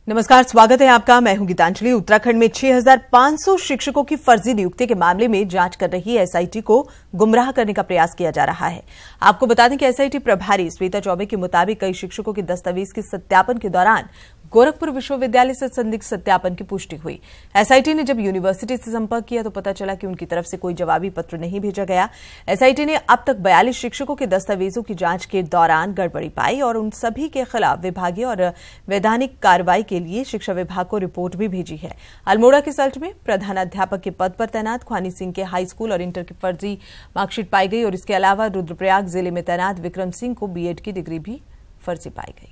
नमस्कार, स्वागत है आपका। मैं हूं गीतांजलि। उत्तराखंड में 6500 शिक्षकों की फर्जी नियुक्ति के मामले में जांच कर रही एसआईटी को गुमराह करने का प्रयास किया जा रहा है। आपको बता दें कि एसआईटी प्रभारी श्वेता चौबे के मुताबिक कई शिक्षकों के दस्तावेज के सत्यापन के दौरान गोरखपुर विश्वविद्यालय से संदिग्ध सत्यापन की पुष्टि हुई। एसआईटी ने जब यूनिवर्सिटी से संपर्क किया तो पता चला कि उनकी तरफ से कोई जवाबी पत्र नहीं भेजा गया। एसआईटी ने अब तक 42 शिक्षकों के दस्तावेजों की जांच के दौरान गड़बड़ी पाई और उन सभी के खिलाफ विभागीय और वैधानिक कार्रवाई के लिए शिक्षा विभाग को रिपोर्ट भी भेजी है। अल्मोड़ा के सल्ट में प्रधानाध्यापक के पद पर तैनात ख्वानी सिंह के हाई स्कूल और इंटर की फर्जी मार्कशीट पाई गई और इसके अलावा रुद्रप्रयाग जिले में तैनात विक्रम सिंह को बीएड की डिग्री भी फर्जी पाई गई।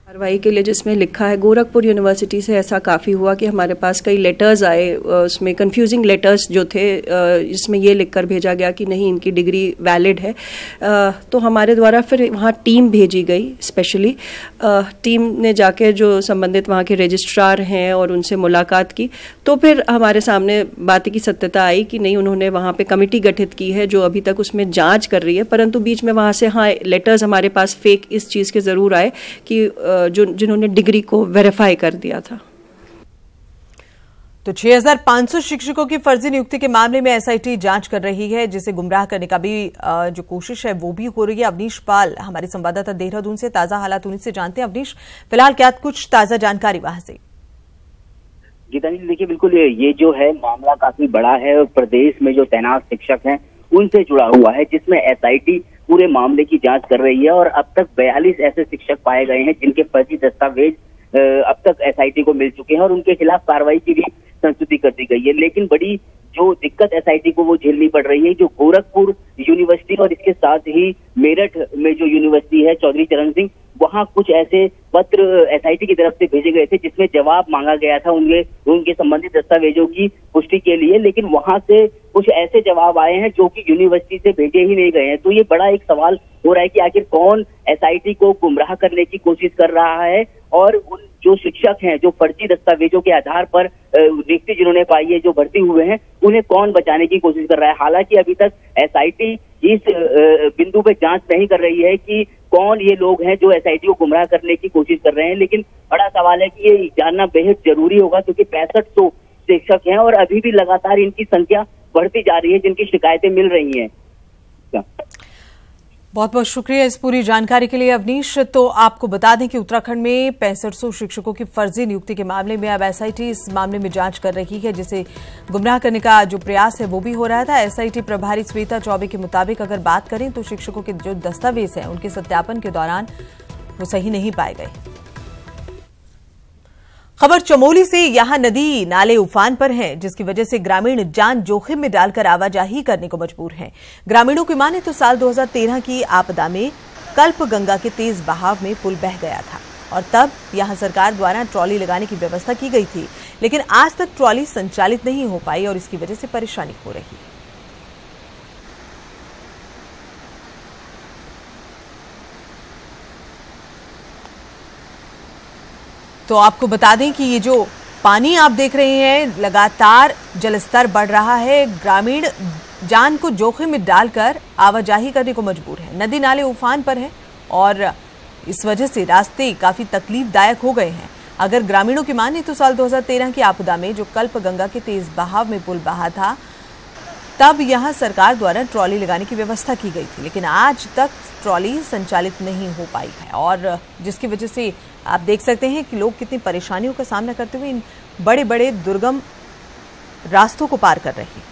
कार्रवाई के लिए जिसमें लिखा है गोरखपुर यूनिवर्सिटी से ऐसा काफ़ी हुआ कि हमारे पास कई लेटर्स आए, उसमें कंफ्यूजिंग लेटर्स जो थे, इसमें ये लिखकर भेजा गया कि नहीं इनकी डिग्री वैलिड है। तो हमारे द्वारा फिर वहाँ टीम भेजी गई। स्पेशली टीम ने जाके जो संबंधित वहाँ के रजिस्ट्रार हैं और उनसे मुलाकात की, तो फिर हमारे सामने बात की सत्यता आई कि नहीं, उन्होंने वहाँ पे कमेटी गठित की है जो अभी तक उसमें जांच कर रही है। परंतु बीच में वहाँ से लेटर्स हमारे पास फेक इस चीज़ के ज़रूर आए कि जिन्होंने डिग्री को वेरीफाई कर दिया था। तो 6500 शिक्षकों की फर्जी नियुक्ति के मामले में एसआईटी जांच कर रही है, जिसे गुमराह करने का भी जो कोशिश है वो भी हो रही है। अवनीश पाल हमारे संवाददाता देहरादून से ताजा हालात उन्हीं से जानते हैं। अवनीश, फिलहाल क्या कुछ ताजा जानकारी वहां से? गीतांजलि, देखिए बिल्कुल ये जो है मामला काफी बड़ा है और प्रदेश में जो तैनात शिक्षक हैं उनसे जुड़ा हुआ है, जिसमें एसआईटी पूरे मामले की जांच कर रही है और अब तक 42 ऐसे शिक्षक पाए गए हैं जिनके फर्जी दस्तावेज अब तक एसआईटी को मिल चुके हैं और उनके खिलाफ कार्रवाई की भी संस्तुति कर दी गई है। लेकिन बड़ी जो दिक्कत एसआईटी को वो झेलनी पड़ रही है, जो गोरखपुर यूनिवर्सिटी और इसके साथ ही मेरठ में जो यूनिवर्सिटी है चौधरी चरण सिंह, वहां कुछ ऐसे पत्र एसआईटी की तरफ से भेजे गए थे जिसमें जवाब मांगा गया था उनके संबंधित दस्तावेजों की पुष्टि के लिए, लेकिन वहां से कुछ ऐसे जवाब आए हैं जो कि यूनिवर्सिटी से भेजे ही नहीं गए हैं। तो ये बड़ा एक सवाल हो रहा है कि आखिर कौन एसआईटी को गुमराह करने की कोशिश कर रहा है और उन जो शिक्षक हैं जो फर्जी दस्तावेजों के आधार पर नियुक्ति जिन्होंने पाई है, जो भर्ती हुए हैं, उन्हें कौन बचाने की कोशिश कर रहा है। हालांकि अभी तक एसआईटी इस बिंदु पे जांच नहीं कर रही है कि कौन ये लोग हैं जो एसआईटी को गुमराह करने की कोशिश कर रहे हैं, लेकिन बड़ा सवाल है कि ये जानना बेहद जरूरी होगा क्योंकि 6500 शिक्षक हैं और अभी भी लगातार इनकी संख्या बढ़ती जा रही है जिनकी शिकायतें मिल रही हैं। बहुत बहुत शुक्रिया इस पूरी जानकारी के लिए अवनीश। तो आपको बता दें कि उत्तराखंड में 6500 शिक्षकों की फर्जी नियुक्ति के मामले में अब एसआईटी इस मामले में जांच कर रही है, जिसे गुमराह करने का जो प्रयास है वो भी हो रहा था। एसआईटी प्रभारी श्वेता चौबे के मुताबिक अगर बात करें तो शिक्षकों के जो दस्तावेज हैं उनके सत्यापन के दौरान वो सही नहीं पाए गए। खबर चमोली से। यहां नदी नाले उफान पर हैं, जिसकी वजह से ग्रामीण जान जोखिम में डालकर आवाजाही करने को मजबूर हैं। ग्रामीणों की माने तो साल 2013 की आपदा में कल्प गंगा के तेज बहाव में पुल बह गया था और तब यहां सरकार द्वारा ट्रॉली लगाने की व्यवस्था की गई थी, लेकिन आज तक ट्रॉली संचालित नहीं हो पाई और इसकी वजह से परेशानी हो रही है। तो आपको बता दें कि ये जो पानी आप देख रहे हैं, लगातार जलस्तर बढ़ रहा है। ग्रामीण जान को जोखिम में डालकर आवाजाही करने को मजबूर है। नदी नाले उफान पर हैं और इस वजह से रास्ते काफी तकलीफदायक हो गए हैं। अगर ग्रामीणों की माने तो साल 2013 की आपदा में जो कल्प गंगा के तेज बहाव में पुल बहा था, तब यहां सरकार द्वारा ट्रॉली लगाने की व्यवस्था की गई थी, लेकिन आज तक ट्रॉली संचालित नहीं हो पाई है और जिसकी वजह से आप देख सकते हैं कि लोग कितनी परेशानियों का सामना करते हुए इन बड़े बड़े दुर्गम रास्तों को पार कर रहे हैं।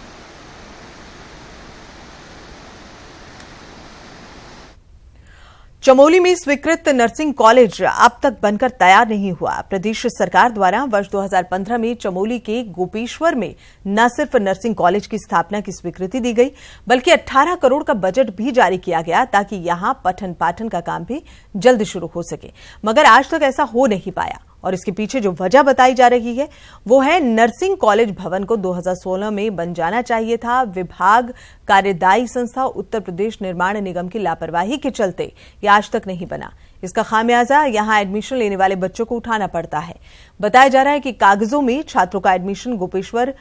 चमोली में स्वीकृत नर्सिंग कॉलेज अब तक बनकर तैयार नहीं हुआ। प्रदेश सरकार द्वारा वर्ष 2015 में चमोली के गोपेश्वर में न सिर्फ नर्सिंग कॉलेज की स्थापना की स्वीकृति दी गई, बल्कि 18 करोड़ का बजट भी जारी किया गया ताकि यहां पठन पाठन का काम भी जल्द शुरू हो सके, मगर आज तक ऐसा हो नहीं पाया। और इसके पीछे जो वजह बताई जा रही है वो है नर्सिंग कॉलेज भवन को 2016 में बन जाना चाहिए था। विभाग, कार्यदायी संस्था, उत्तर प्रदेश निर्माण निगम की लापरवाही के चलते ये आज तक नहीं बना। इसका खामियाजा यहां एडमिशन लेने वाले बच्चों को उठाना पड़ता है। बताया जा रहा है कि कागजों में छात्रों का एडमिशन गोपेश्वर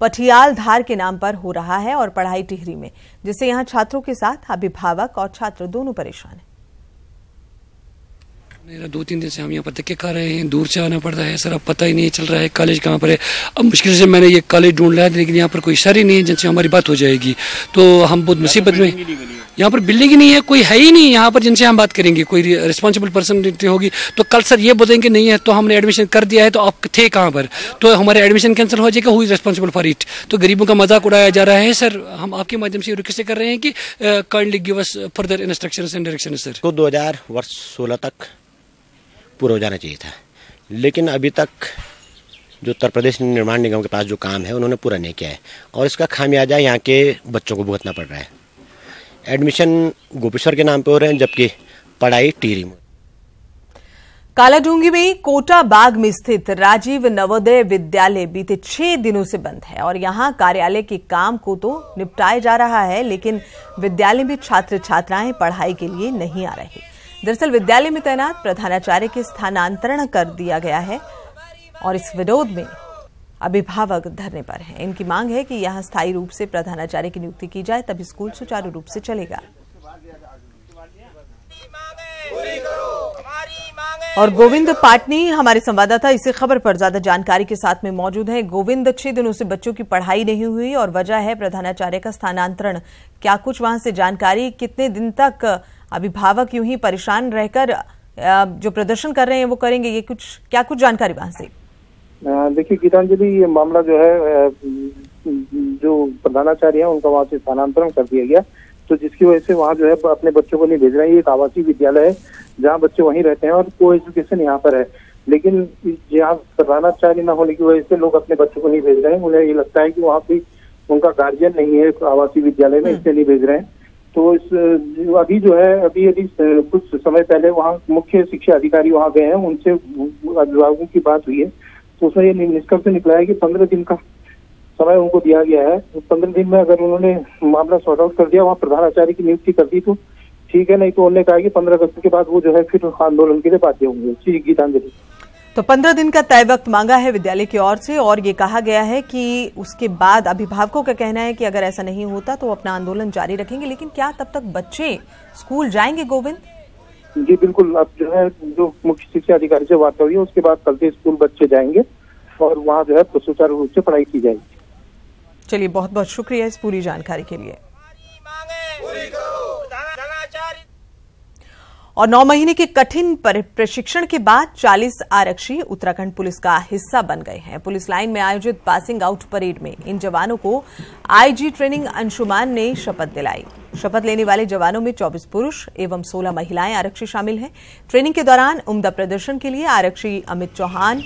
पटियाल धार के नाम पर हो रहा है और पढ़ाई टिहरी में, जिससे यहां छात्रों के साथ अभिभावक और छात्र दोनों परेशान हैं। 2-3 दिन से हम यहाँ पर धक्के खा रहे हैं, दूर से आना पड़ रहा है सर, अब पता ही नहीं चल रहा है कॉलेज कहाँ पर है। अब मुश्किल से मैंने ये कॉलेज ढूंढ लिया, लेकिन यहाँ पर कोई सर ही नहीं है जिनसे हमारी बात हो जाएगी, तो हम बहुत मुसीबत में। यहाँ पर बिल्डिंग ही नहीं है, कोई है ही नहीं यहाँ पर जिनसे हम बात करेंगे, कोई रिस्पॉन्सिबल पर्सन होगी तो कल सर ये बोलेंगे नहीं है तो हमने एडमिशन कर दिया है तो आप थे कहाँ पर, तो हमारे एडमिशन कैंसिल हो जाएगा, who is responsible for it. तो गरीबों का मजाक उड़ाया जा रहा है सर। हम आपके माध्यम से रिक्वेस्ट कर रहे हैं कि kindly give us further instructions and directions sir. तो 2016 तक पूरा हो जाना चाहिए था, लेकिन अभी तक जो उत्तर प्रदेश निर्माण निगम के पास जो काम है उन्होंने पूरा नहीं किया है, और इसका खामियाजा यहाँ के बच्चों को भुगतना पड़ रहा है। एडमिशन गोपेश्वर के नाम पे हो रहे हैं, जबकि पढ़ाई टिहरी में। कालाढूंगी में कोटा बाग में स्थित राजीव नवोदय विद्यालय बीते 6 दिनों से बंद है और यहां कार्यालय के काम को तो निपटाया जा रहा है, लेकिन विद्यालय में छात्र छात्राएं पढ़ाई के लिए नहीं आ रहे। दरअसल विद्यालय में तैनात प्रधानाचार्य के स्थानांतरण कर दिया गया है और इस विरोध में अभिभावक धरने पर हैं। इनकी मांग है कि यहां स्थायी रूप से प्रधानाचार्य की नियुक्ति की जाए, तभी स्कूल सुचारू रूप से चलेगा। और गोविंद पाटनी हमारे संवाददाता इसी खबर पर ज्यादा जानकारी के साथ में मौजूद हैं। गोविंद, 6 दिनों से बच्चों की पढ़ाई नहीं हुई और वजह है प्रधानाचार्य का स्थानांतरण। क्या कुछ वहां से जानकारी, कितने दिन तक अभिभावक यूं ही परेशान रहकर जो प्रदर्शन कर रहे हैं वो करेंगे, ये क्या कुछ जानकारी वहां से? देखिए गीतांजलि, ये मामला जो है जो प्रधानाचार्य है उनका वहाँ से स्थानांतरण कर दिया गया, तो जिसकी वजह से वहाँ जो है अपने बच्चों को नहीं भेज रहे हैं। ये एक आवासीय विद्यालय है जहाँ बच्चे वहीं रहते हैं और को एजुकेशन यहाँ पर है, लेकिन यहाँ प्रधानाचार्य न होने की वजह से लोग अपने बच्चों को नहीं भेज रहे हैं। उन्हें ये लगता है कि वहाँ पे उनका गार्जियन नहीं है आवासीय विद्यालय में, इसलिए नहीं भेज रहे हैं। तो अभी जो है अभी कुछ समय पहले वहाँ मुख्य शिक्षा अधिकारी वहाँ गए हैं, उनसे अभिभावकों की बात हुई है, तो उसमें ये निष्कर्ष निकला है कि 15 दिन का समय उनको दिया गया है। 15 दिन में अगर उन्होंने मामला सॉर्ट आउट कर दिया, वहाँ प्रधानाचार्य की नियुक्ति कर दी तो ठीक है, नहीं तो उन्होंने कहा कि 15 अगस्त के बाद वो जो है फिर आंदोलन के लिए बाध्य होंगे। जी गीतांजलि, तो 15 दिन का तय वक्त मांगा है विद्यालय की ओर से और ये कहा गया है कि उसके बाद अभिभावकों का कहना है कि अगर ऐसा नहीं होता तो अपना आंदोलन जारी रखेंगे। लेकिन क्या तब तक बच्चे स्कूल जाएंगे गोविंद? जी बिल्कुल, अब जो है जो मुख्य शिक्षा अधिकारी से वार्ता हुई है उसके बाद कल से स्कूल बच्चे जाएंगे और वहाँ जो है सुचारू रूप से पढ़ाई की जाएगी। चलिए, बहुत बहुत शुक्रिया इस पूरी जानकारी के लिए। और 9 महीने के कठिन प्रशिक्षण के बाद 40 आरक्षी उत्तराखंड पुलिस का हिस्सा बन गए हैं। पुलिस लाइन में आयोजित पासिंग आउट परेड में इन जवानों को आईजी ट्रेनिंग अंशुमान ने शपथ दिलाई। शपथ लेने वाले जवानों में 24 पुरुष एवं 16 महिलाएं आरक्षी शामिल हैं। ट्रेनिंग के दौरान उम्दा प्रदर्शन के लिए आरक्षी अमित चौहान,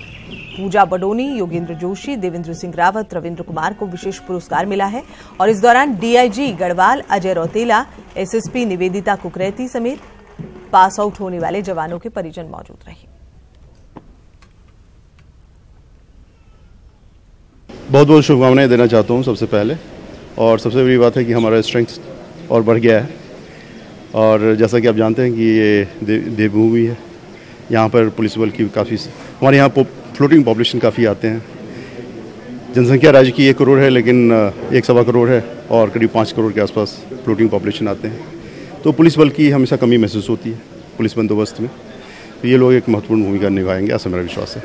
पूजा बडोनी, योगेंद्र जोशी, देवेंद्र सिंह रावत, रविंद्र कुमार को विशेष पुरस्कार मिला है। और इस दौरान डीआईजी गढ़वाल अजय रौतेला, एसएसपी निवेदिता कुकरेती समेत पास आउट होने वाले जवानों के परिजन मौजूद रहे। बहुत बहुत शुभकामनाएं देना चाहता हूं सबसे पहले, और सबसे बड़ी बात है कि हमारा स्ट्रेंथ और बढ़ गया है। और जैसा कि आप जानते हैं कि ये देवभूमि है, यहाँ पर पुलिस बल की काफ़ी, हमारे यहाँ फ्लोटिंग पॉपुलेशन काफ़ी आते हैं। जनसंख्या राज्य की 1 करोड़ है, लेकिन 1.25 करोड़ है और करीब 5 करोड़ के आसपास फ्लोटिंग पॉपुलेशन आते हैं। तो पुलिस बल की हमेशा कमी महसूस होती है पुलिस बंदोबस्त में, तो ये लोग एक महत्वपूर्ण भूमिका निभाएंगे, ऐसा मेरा विश्वास है।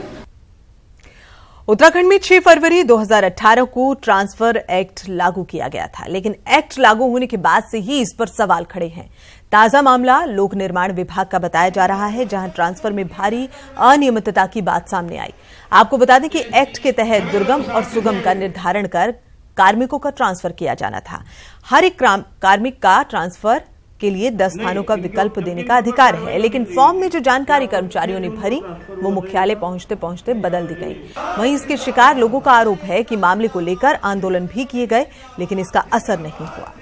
उत्तराखंड में 6 फरवरी 2018 को ट्रांसफर एक्ट लागू किया गया था, लेकिन एक्ट लागू होने के बाद से ही इस पर सवाल खड़े हैं। ताजा मामला लोक निर्माण विभाग का बताया जा रहा है, जहां ट्रांसफर में भारी अनियमितता की बात सामने आई। आपको बता दें कि एक्ट के तहत दुर्गम और सुगम का निर्धारण कर कार्मिकों का ट्रांसफर किया जाना था। हर एक कार्मिक का ट्रांसफर के लिए 10 स्थानों का विकल्प देने का अधिकार है, लेकिन फॉर्म में जो जानकारी कर्मचारियों ने भरी वो मुख्यालय पहुंचते पहुंचते बदल दी गई। वहीं इसके शिकार लोगों का आरोप है कि मामले को लेकर आंदोलन भी किए गए, लेकिन इसका असर नहीं हुआ।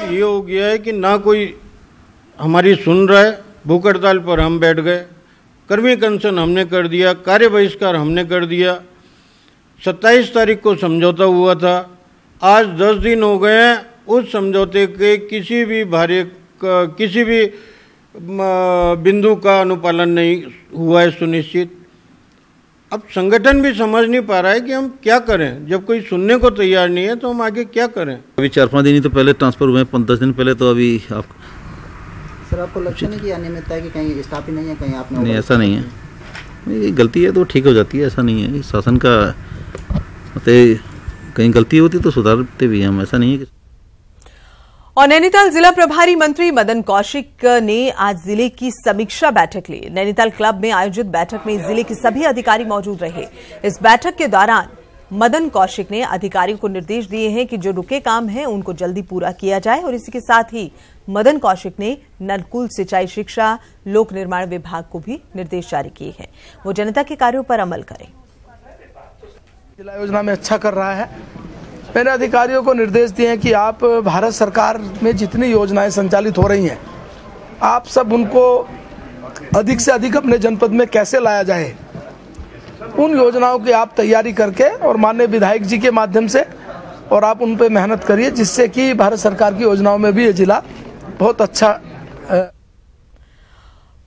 ये हो गया है कि ना कोई हमारी सुन रहा है, भूख हड़ताल पर हम बैठ गए, कर्मी अनशन हमने कर दिया, कार्य बहिष्कार हमने कर दिया। 27 तारीख को समझौता हुआ था, आज 10 दिन हो गए हैं, उस समझौते के किसी भी बिंदु का अनुपालन नहीं हुआ है सुनिश्चित। अब संगठन भी समझ नहीं पा रहा है कि हम क्या करें, जब कोई सुनने को तैयार नहीं है तो हम आगे क्या करें। अभी 4-5 दिन ही तो पहले ट्रांसफर हुए हैं, 10 दिन पहले तो अभी आप सर आपको लगता नहीं कि अनियमितता है कि कहीं स्टाफ ही नहीं है, कहीं आपने? नहीं, ऐसा नहीं है, ये गलती है तो ठीक हो जाती है, ऐसा नहीं है। शासन का कहीं गलती होती तो सुधारते भी हम, ऐसा नहीं है। और नैनीताल जिला प्रभारी मंत्री मदन कौशिक ने आज जिले की समीक्षा बैठक ली। नैनीताल क्लब में आयोजित बैठक में जिले के सभी अधिकारी मौजूद रहे। इस बैठक के दौरान मदन कौशिक ने अधिकारियों को निर्देश दिए हैं कि जो रुके काम हैं उनको जल्दी पूरा किया जाए और इसी के साथ ही मदन कौशिक ने नलकूल सिंचाई शिक्षा लोक निर्माण विभाग को भी निर्देश जारी किए हैं, वो जनता के कार्यों पर अमल करें। जिला योजना में अच्छा कर रहा है। मैंने अधिकारियों को निर्देश दिए हैं कि आप भारत सरकार में जितनी योजनाएं संचालित हो रही हैं, आप सब उनको अधिक से अधिक अपने जनपद में कैसे लाया जाए, उन योजनाओं की आप तैयारी करके और माननीय विधायक जी के माध्यम से और आप उन पे मेहनत करिए, जिससे कि भारत सरकार की योजनाओं में भी ये जिला बहुत अच्छा।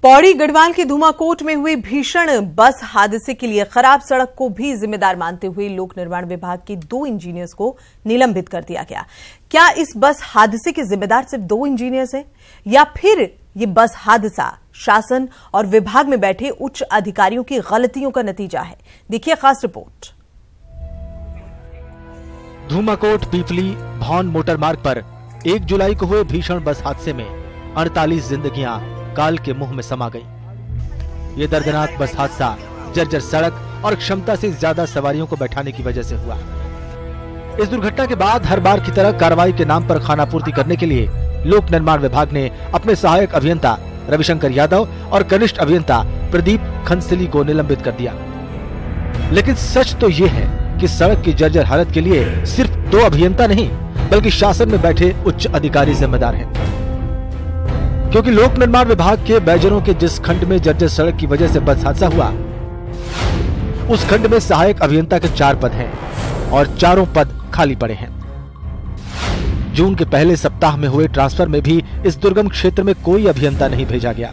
पौड़ी गढ़वाल के धूमाकोट में हुए भीषण बस हादसे के लिए खराब सड़क को भी जिम्मेदार मानते हुए लोक निर्माण विभाग के 2 इंजीनियर्स को निलंबित कर दिया गया। क्या इस बस हादसे के जिम्मेदार सिर्फ 2 इंजीनियर्स हैं या फिर ये बस हादसा शासन और विभाग में बैठे उच्च अधिकारियों की गलतियों का नतीजा है? देखिए खास रिपोर्ट। धूमाकोट पीपली भौन मोटर मार्ग पर 1 जुलाई को हुए भीषण बस हादसे में 48 जिंदगियां काल के मुंह में समा गई। ये दर्दनाक बस हादसा जर्जर सड़क और क्षमता से ज्यादा सवारियों को बैठाने की वजह से हुआ। इस दुर्घटना के बाद हर बार की तरह कार्रवाई के नाम पर खानापूर्ति करने के लिए लोक निर्माण विभाग ने अपने सहायक अभियंता रविशंकर यादव और कनिष्ठ अभियंता प्रदीप खंसली को निलंबित कर दिया। लेकिन सच तो ये है कि सड़क की जर्जर हालत के लिए सिर्फ 2 अभियंता नहीं बल्कि शासन में बैठे उच्च अधिकारी जिम्मेदार हैं। क्योंकि लोक निर्माण विभाग के बैजरों के जिस खंड में जर्जर सड़क की वजह से बस हादसा हुआ, उस खंड में सहायक अभियंता के 4 पद हैं और चारों पद खाली पड़े हैं। जून के पहले सप्ताह में हुए ट्रांसफर में भी इस दुर्गम क्षेत्र में कोई अभियंता नहीं भेजा गया।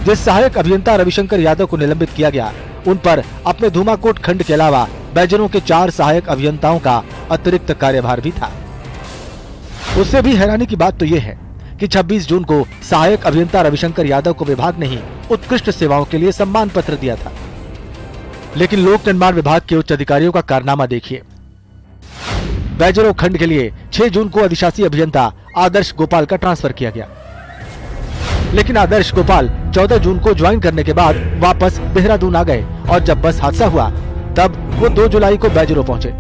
जिस सहायक अभियंता रविशंकर यादव को निलंबित किया गया, उन पर अपने धूमाकोट खंड के अलावा बैजरों के 4 सहायक अभियंताओं का अतिरिक्त कार्यभार भी था। उससे भी हैरानी की बात तो यह है कि 26 जून को सहायक अभियंता रविशंकर यादव को विभाग ने ही उत्कृष्ट सेवाओं के लिए सम्मान पत्र दिया था। लेकिन लोक निर्माण विभाग के उच्च अधिकारियों का कारनामा देखिए। बैजरों खंड के लिए 6 जून को अधिशासी अभियंता आदर्श गोपाल का ट्रांसफर किया गया, लेकिन आदर्श गोपाल 14 जून को ज्वाइन करने के बाद वापस देहरादून आ गए और जब बस हादसा हुआ तब वो 2 जुलाई को बैजरों पहुंचे।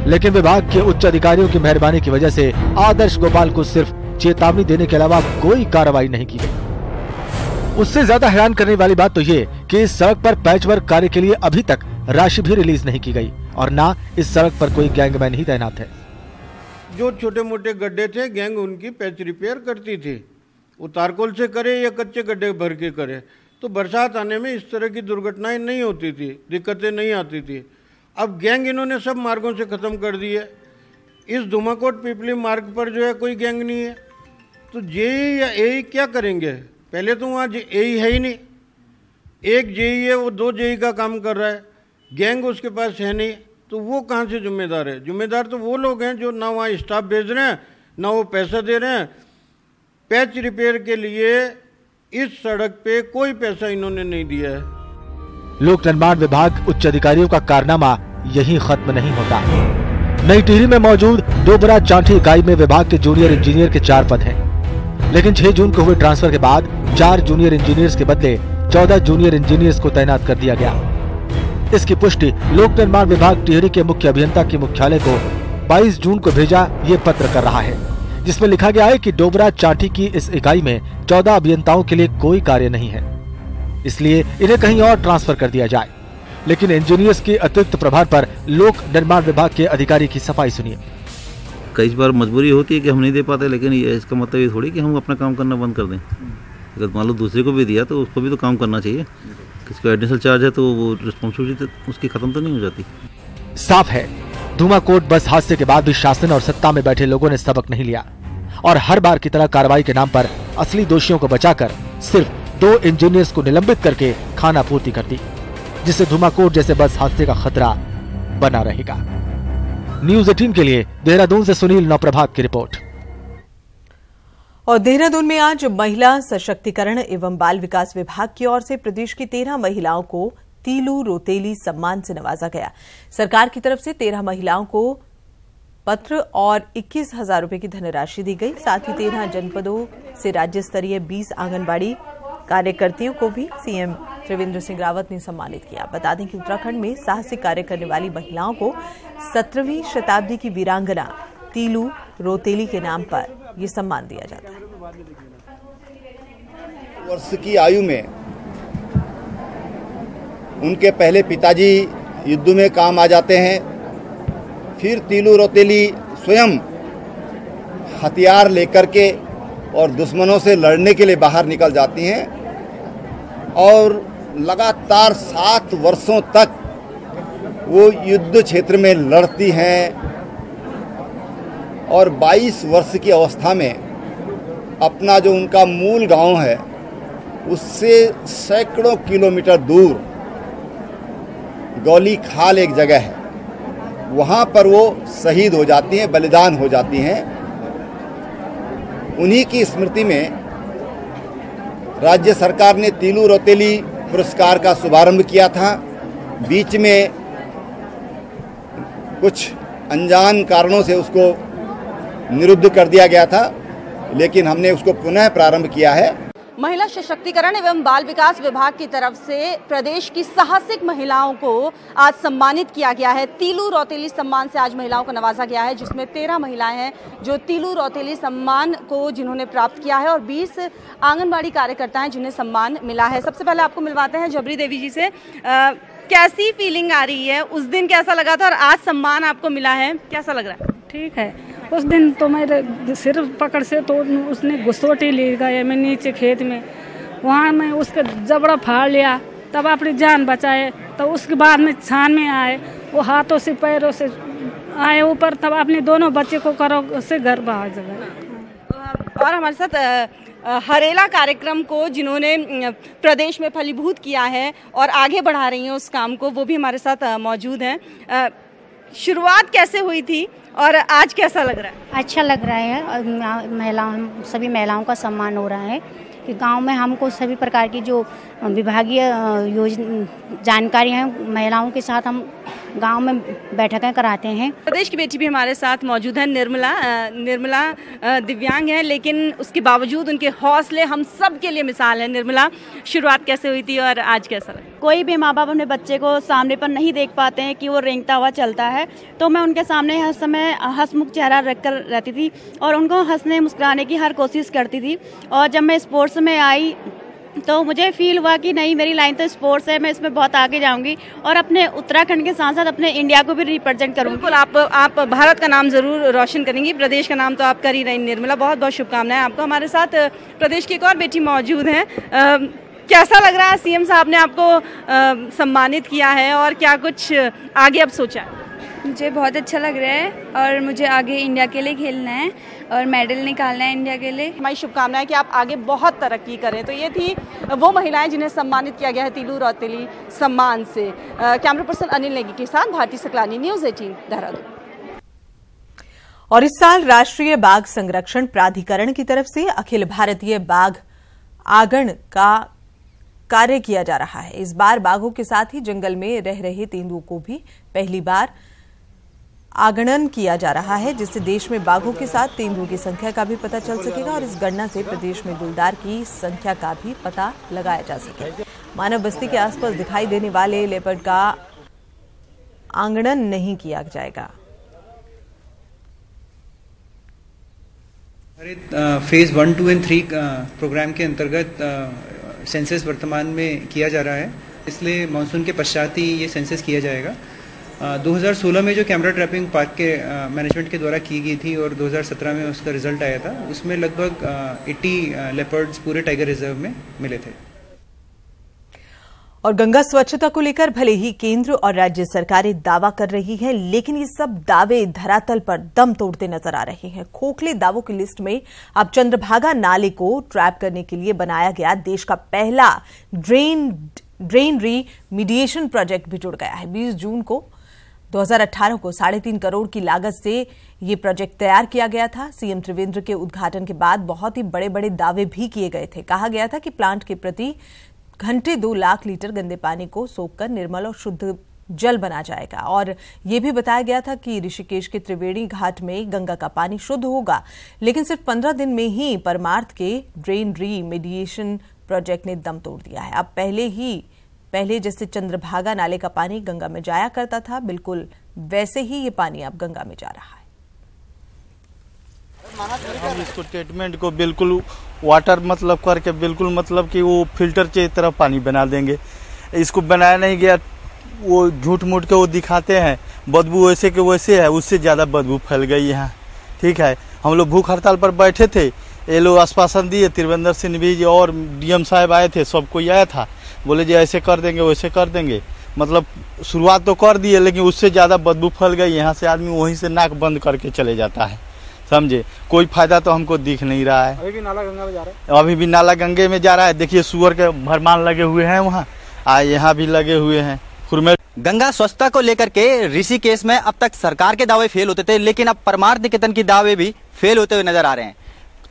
लेकिन विभाग के उच्च अधिकारियों की मेहरबानी की वजह से आदर्श गोपाल को सिर्फ चेतावनी देने के अलावा कोई कार्रवाई नहीं की गई। उससे ज्यादा हैरान करने वाली बात तो ये कि इस सड़क पर पैचवर्क कार्य के लिए अभी तक राशि भी रिलीज नहीं की गई और ना इस सड़क पर कोई गैंगमैन ही तैनात है। जो छोटे मोटे गड्ढे थे गैंग उनकी पैच रिपेयर करती थी, वो तारकोल से करे या कच्चे गड्ढे भर के करे, तो बरसात आने में इस तरह की दुर्घटनाएं नहीं होती थी, दिक्कतें नहीं आती थी। अब गैंग इन्होंने सब मार्गों से ख़त्म कर दिए। इस धूमाकोट पीपली मार्ग पर जो है कोई गैंग नहीं है, तो जेई या एई क्या करेंगे? पहले तो वहाँ एई है ही नहीं, एक जेई है वो 2 जेई का काम कर रहा है, गैंग उसके पास है नहीं, तो वो कहाँ से जिम्मेदार है? जिम्मेदार तो वो लोग हैं जो ना वहाँ स्टाफ भेज रहे हैं ना वो पैसा दे रहे हैं। पैच रिपेयर के लिए इस सड़क पे कोई पैसा इन्होंने नहीं दिया है। लोक निर्माण विभाग उच्च अधिकारियों का कारनामा यही खत्म नहीं होता। नई टिहरी में मौजूद डोबरा चांठी इकाई में विभाग के जूनियर इंजीनियर के 4 पद हैं, लेकिन 6 जून को हुए ट्रांसफर के बाद 4 जूनियर इंजीनियर्स के बदले 14 जूनियर इंजीनियर्स को तैनात कर दिया गया। इसकी पुष्टि लोक निर्माण विभाग टिहरी के मुख्य अभियंता के मुख्यालय को 22 जून को भेजा ये पत्र कर रहा है, जिसमें लिखा गया है कि डोबरा चांठी की इस इकाई में 14 अभियंताओं के लिए कोई कार्य नहीं है, इसलिए इन्हें कहीं और ट्रांसफर कर दिया जाए। लेकिन इंजीनियर्स के अतिरिक्त प्रभार पर लोक निर्माण विभाग के अधिकारी की सफाई सुनिए। कई बार मजबूरी होती है कि हम नहीं दे पाते, लेकिन ये इसका मतलब ये थोड़ी कि हम अपना काम करना बंद कर दें। अगर मान लो दूसरे को भी दिया तो उसको भी तो काम करना चाहिए। किसको एडिशनल चार्ज है तो वो रिस्पॉन्सिबिलिटी उसकी खत्म तो नहीं हो जाती। साफ है, धूमाकोट बस हादसे के बाद भी शासन और सत्ता में बैठे लोगों ने सबक नहीं लिया और हर बार की तरह कार्रवाई के नाम पर असली दोषियों को बचाकर सिर्फ 2 इंजीनियर्स को निलंबित करके खाना पूर्ति कर दी, जिससे धूमाकोट जैसे बस हादसे का खतरा बना रहेगा। न्यूज़ 18 के लिए देहरादून से सुनील नवप्रभात की रिपोर्ट। और देहरादून में आज महिला सशक्तिकरण एवं बाल विकास विभाग की ओर से प्रदेश की 13 महिलाओं को तीलू रोतेली सम्मान से नवाजा गया। सरकार की तरफ से 13 महिलाओं को पत्र और 21,000 रुपए की धनराशि दी गई। साथ ही 13 जनपदों से राज्य स्तरीय 20 आंगनबाड़ी कार्यकर्तियों को भी सीएम त्रिवेंद्र सिंह रावत ने सम्मानित किया। बता दें कि उत्तराखंड में साहसिक कार्य करने वाली महिलाओं को 17वीं शताब्दी की वीरांगना तीलू रोतेली के नाम पर ये सम्मान दिया जाता है। वर्ष की आयु में उनके पहले पिताजी युद्ध में काम आ जाते हैं, फिर तीलू रोतेली स्वयं हथियार लेकर के और दुश्मनों से लड़ने के लिए बाहर निकल जाती हैं और लगातार 7 वर्षों तक वो युद्ध क्षेत्र में लड़ती हैं और 22 वर्ष की अवस्था में अपना जो उनका मूल गांव है उससे सैकड़ों किलोमीटर दूर गौली खाल एक जगह है, वहाँ पर वो शहीद हो जाती हैं, बलिदान हो जाती हैं। उन्हीं की स्मृति में राज्य सरकार ने तीलू रोतेली पुरस्कार का शुभारंभ किया था। बीच में कुछ अनजान कारणों से उसको निरुद्ध कर दिया गया था, लेकिन हमने उसको पुनः प्रारंभ किया है। महिला सशक्तिकरण एवं बाल विकास विभाग की तरफ से प्रदेश की साहसिक महिलाओं को आज सम्मानित किया गया है। तीलू रोतेली सम्मान से आज महिलाओं को नवाजा गया है, जिसमें 13 महिलाएं हैं जो तीलू रोतेली सम्मान को जिन्होंने प्राप्त किया है और 20 आंगनबाड़ी कार्यकर्ता हैं जिन्हें सम्मान मिला है। सबसे पहले आपको मिलवाते हैं जबरी देवी जी से। कैसी फीलिंग आ रही है? उस दिन कैसा लगा था और आज सम्मान आपको मिला है, कैसा लग रहा है? ठीक है। उस दिन तो मेरे सिर पकड़ से तो उसने घुसोटी ले गए मैं नीचे खेत में, वहाँ मैं उसका जबड़ा फाड़ लिया, तब अपनी जान बचाए। तो उसके बाद में छान में आए, वो हाथों से पैरों से आए ऊपर, तब अपने दोनों बच्चे को करो से घर भाग गए। और हमारे साथ हरेला कार्यक्रम को जिन्होंने प्रदेश में फलीभूत किया है और आगे बढ़ा रही हैं उस काम को, वो भी हमारे साथ मौजूद हैं। शुरुआत कैसे हुई थी और आज कैसा लग रहा है? अच्छा लग रहा है और सभी महिलाओं का सम्मान हो रहा है कि गांव में हमको सभी प्रकार की जो विभागीय जानकारी है महिलाओं के साथ हम गांव में बैठकें कराते हैं। प्रदेश की बेटी भी हमारे साथ मौजूद है, निर्मला दिव्यांग है, लेकिन उसके बावजूद उनके हौसले हम सब के लिए मिसाल है। निर्मला, शुरुआत कैसे हुई थी और आज कैसा लगा? कोई भी माँ बाप अपने बच्चे को सामने पर नहीं देख पाते हैं कि वो रेंगता हुआ चलता है, तो मैं उनके सामने हर समय हंसमुख चेहरा रखकर रहती थी और उनको हंसने मुस्कुराने की हर कोशिश करती थी। और जब मैं स्पोर्ट्स में आई तो मुझे फील हुआ कि नहीं, मेरी लाइन तो स्पोर्ट्स है, मैं इसमें बहुत आगे जाऊंगी और अपने उत्तराखंड के साथ साथ अपने इंडिया को भी रिप्रेजेंट करूंगी। बिल्कुल, आप भारत का नाम जरूर रोशन करेंगी, प्रदेश का नाम तो आप कर ही रही। निर्मला, बहुत बहुत शुभकामनाएं आपको। हमारे साथ प्रदेश की एक और बेटी मौजूद है। कैसा लग रहा है? सीएम साहब ने आपको सम्मानित किया है और क्या कुछ आगे अब सोचा है? मुझे बहुत अच्छा लग रहा है और मुझे आगे इंडिया के लिए खेलना है और मेडल निकालना है इंडिया के लिए। हमारी शुभकामनाएं है कि आप आगे बहुत तरक्की करें। तो ये थी वो महिलाएं जिन्हें सम्मानित किया गया है तीलू रोतेली सम्मान से। कैमरा पर्सन अनिल नेगी के साथ भारती सकलानी, न्यूज़ 18 देहरादून। और इस साल राष्ट्रीय बाघ संरक्षण प्राधिकरण की तरफ से अखिल भारतीय बाघ आगण का कार्य किया जा रहा है। इस बार बाघों के साथ ही जंगल में रह रहे तेंदुओं को भी पहली बार आगणन किया जा रहा है, जिससे देश में बाघों के साथ तेंदुओं की संख्या का भी पता चल सकेगा और इस गणना से प्रदेश में गुलदार की संख्या का भी पता लगाया जा सकेगा। मानव बस्ती के आसपास दिखाई देने वाले लेपर्ड का आगणन नहीं किया जाएगा। फेज 1, 2 और 3 प्रोग्राम के अंतर्गत सेंसस वर्तमान में किया जा रहा है, इसलिए मानसून के पश्चात ही ये सेंसस किया जाएगा। 2016 में जो कैमरा ट्रैपिंग पार्क के मैनेजमेंट के द्वारा की गई थी और 2017 में उसका रिजल्ट आया था, उसमें लगभग 80 लेपर्ड्स पूरे टाइगर रिजर्व में मिले थे। और गंगा स्वच्छता को लेकर भले ही केंद्र और राज्य सरकारें दावा कर रही हैं, लेकिन ये सब दावे धरातल पर दम तोड़ते नजर आ रहे हैं। खोखले दावों की लिस्ट में अब चंद्रभागा नाले को ट्रैप करने के लिए बनाया गया देश का पहला ड्रेन रीमीडिएशन प्रोजेक्ट भी जुड़ गया है। 20 जून को 2018 को 3.5 करोड़ की लागत से ये प्रोजेक्ट तैयार किया गया था। सीएम त्रिवेंद्र के उद्घाटन के बाद बहुत ही बड़े बड़े दावे भी किए गए थे। कहा गया था कि प्लांट के प्रति घंटे 2 लाख लीटर गंदे पानी को सोखकर निर्मल और शुद्ध जल बना जाएगा और ये भी बताया गया था कि ऋषिकेश के त्रिवेणी घाट में गंगा का पानी शुद्ध होगा। लेकिन सिर्फ 15 दिन में ही परमार्थ के ड्रेन रीमेडिएशन प्रोजेक्ट ने दम तोड़ दिया है। अब पहले जैसे चंद्रभागा नाले का पानी गंगा में जाया करता था, बिल्कुल वैसे ही ये पानी अब गंगा में जा रहा है। हम इसको ट्रीटमेंट को बिल्कुल वाटर मतलब करके बिल्कुल मतलब कि वो फिल्टर की तरह पानी बना देंगे। इसको बनाया नहीं गया, वो झूठ मूठ के वो दिखाते हैं, बदबू वैसे के वैसे है, उससे ज़्यादा बदबू फैल गई यहाँ। ठीक है, हम लोग भूख हड़ताल पर बैठे थे, ये लोग आश्वासन दिए, त्रिवेंद्र सिंह भी और डीएम साहब आए थे, सब कोई आया था, बोले जी ऐसे कर देंगे वैसे कर देंगे। मतलब शुरुआत तो कर दिए लेकिन उससे ज़्यादा बदबू फैल गई। यहाँ से आदमी वहीं से नाक बंद करके चले जाता है, समझे। कोई फायदा तो हमको दिख नहीं रहा है। अभी भी नाला गंगा में जा रहा है, अभी भी नाला गंगे में जा रहा है। देखिए सुअर के भरमान लगे हुए हैं वहाँ, यहाँ भी लगे हुए हैं। गंगा स्वच्छता को लेकर के ऋषिकेश में अब तक सरकार के दावे फेल होते थे, लेकिन अब परमार्थ निकेतन के दावे भी फेल होते हुए नजर आ रहे हैं।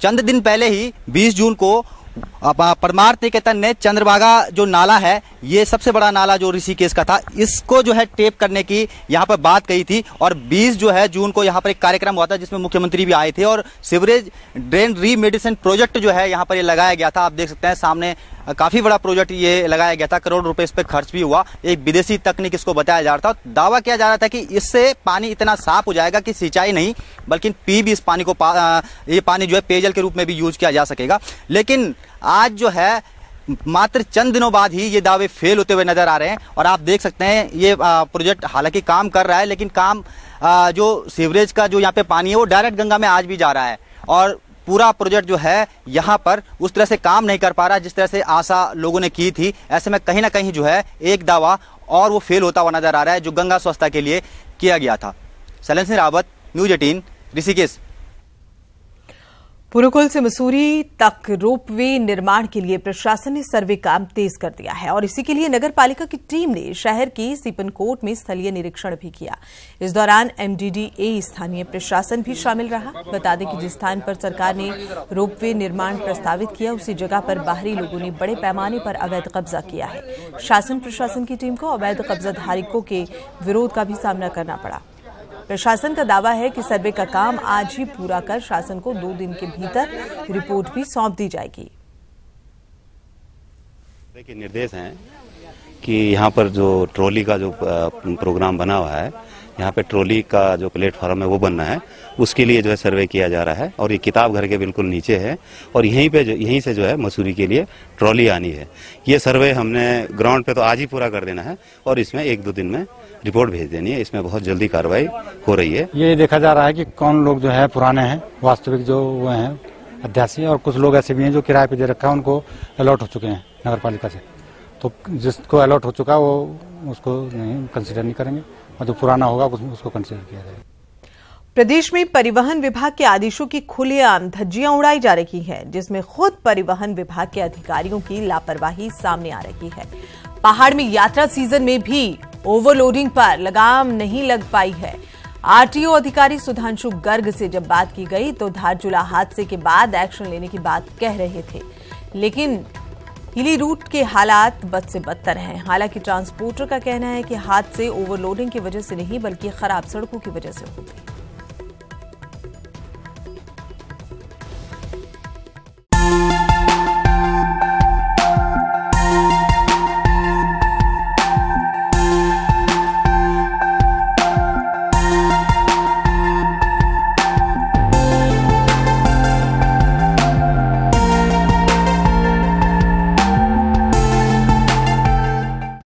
चंद दिन पहले ही 20 जून को परमार्थ निकेतन ने चंद्रभागा जो नाला है, ये सबसे बड़ा नाला जो ऋषिकेश का था, इसको जो है टेप करने की यहाँ पर बात कही थी। और 20 जो है जून को यहाँ पर एक कार्यक्रम हुआ था जिसमें मुख्यमंत्री भी आए थे और सीवरेज ड्रेन रीमेडिएशन प्रोजेक्ट जो है यहाँ पर ये लगाया गया था। आप देख सकते हैं सामने काफी बड़ा प्रोजेक्ट ये लगाया गया था, करोड़ रुपए इस पे खर्च भी हुआ। एक विदेशी तकनीक इसको बताया जा रहा था, दावा किया जा रहा था कि इससे पानी इतना साफ हो जाएगा कि सिंचाई नहीं बल्कि पी भी इस पानी को ये पानी जो है पेयजल के रूप में भी यूज किया जा सकेगा। लेकिन आज जो है मात्र चंद दिनों बाद ही ये दावे फेल होते हुए नजर आ रहे हैं। और आप देख सकते हैं ये प्रोजेक्ट हालांकि काम कर रहा है, लेकिन काम जो सीवरेज का जो यहाँ पे पानी है वो डायरेक्ट गंगा में आज भी जा रहा है और पूरा प्रोजेक्ट जो है यहाँ पर उस तरह से काम नहीं कर पा रहा जिस तरह से आशा लोगों ने की थी। ऐसे में कहीं ना कहीं जो है एक दावा और वो फेल होता हुआ नजर आ रहा है जो गंगा स्वच्छता के लिए किया गया था। शैलेंद्र सिंह रावत, न्यूज 18, ऋषिकेश। पुरुकुल से मसूरी तक रोपवे निर्माण के लिए प्रशासन ने सर्वे काम तेज कर दिया है और इसी के लिए नगर पालिका की टीम ने शहर की सीपनकोट में स्थलीय निरीक्षण भी किया। इस दौरान एमडीडीए स्थानीय प्रशासन भी शामिल रहा। बता दें कि जिस स्थान पर सरकार ने रोपवे निर्माण प्रस्तावित किया उसी जगह पर बाहरी लोगों ने बड़े पैमाने पर अवैध कब्जा किया है। शासन प्रशासन की टीम को अवैध कब्जा धारकों के विरोध का भी सामना करना पड़ा। प्रशासन का दावा है कि सर्वे का काम आज ही पूरा कर शासन को 2 दिन के भीतर रिपोर्ट भी सौंप दी जाएगी। देखिए निर्देश हैं कि यहाँ पर जो ट्रॉली का जो प्रोग्राम बना हुआ है, यहाँ पे ट्रॉली का जो प्लेटफॉर्म है वो बनना है, उसके लिए जो है सर्वे किया जा रहा है और ये किताब घर के बिल्कुल नीचे है और यहीं से जो है मसूरी के लिए ट्रॉली आनी है। ये सर्वे हमने ग्राउंड पे तो आज ही पूरा कर देना है और इसमें 1-2 दिन में रिपोर्ट भेज देनी है। इसमें बहुत जल्दी कार्रवाई हो रही है। ये देखा जा रहा है कि कौन लोग जो है पुराने हैं, वास्तविक जो वो हैं अध्यासी, और कुछ लोग ऐसे भी हैं जो किराए पे दे रखा है, उनको अलॉट हो चुके हैं नगर पालिका से। तो जिसको अलॉट हो चुका वो उसको नहीं कंसिडर नहीं करेंगे और जो पुराना होगा उसको कंसिडर किया जाएगा। प्रदेश में परिवहन विभाग के आदेशों की खुलेआम धज्जियां उड़ाई जा रही हैं, जिसमें खुद परिवहन विभाग के अधिकारियों की लापरवाही सामने आ रही है। पहाड़ में यात्रा सीजन में भी ओवरलोडिंग पर लगाम नहीं लग पाई है। आरटीओ अधिकारी सुधांशु गर्ग से जब बात की गई तो धारचूला हादसे के बाद एक्शन लेने की बात कह रहे थे, लेकिन हिली रूट के हालात बद से बदतर हैं। हालांकि ट्रांसपोर्टर का कहना है कि हादसे ओवरलोडिंग की वजह से नहीं बल्कि खराब सड़कों की वजह से होते हैं।